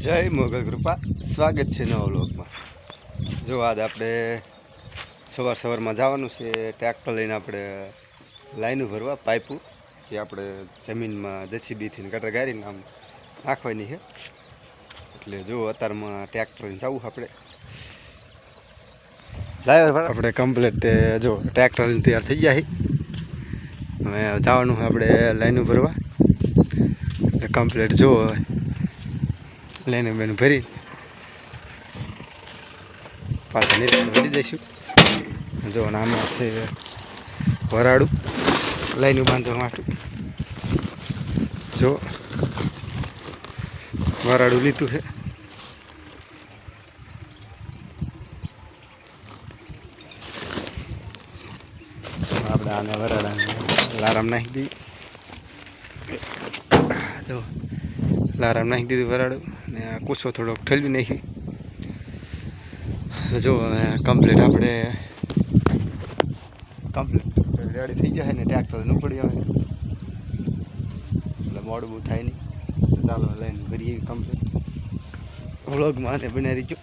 જય મોગલ કૃપા સ્વાગત છે નવા વ્લોગમાં। જો આજ આપણે સવારમાં જવાનું છે ટ્રેક્ટર લઈને આપણે લાઈનું ભરવા પાઇપો કે આપણે જમીનમાં જેસીબીથી ગટર ગારીને આમ નાખવાની છે। એટલે જો અત્યારમાં ટ્રેક્ટર લઈને જવું આપણે ડ્રાઈવર આપણે કમ્પ્લીટ જો ટ્રેક્ટર લઈને તૈયાર થઈ ગયા છે। હવે જવાનું આપણે લાઈનું ભરવા એટલે કમ્પ્લીટ જો લાઈન બેન ભરી પાછા નીચે ભરી દઈશું। જો આમાં છે વરાળું લાઈનું બાંધવા માટે, જો વરાળું લીધું છે। આપણે આને વરાળાને લારામ નાખી દઈએ, જો લારામ નાખી દીધું વરાળું ને કૂસો થોડોક ઠલવી નાખી। જો કમ્પ્લીટ આપણે રેડી થઈ જાય ને ટ્રેક્ટર ન પડી આવે એટલે મોડું બહુ થાય નહીં। ચાલો લઈને ભરીએ કમ્પ્લીટ વ્લોગમાં બનાવી રહીજો।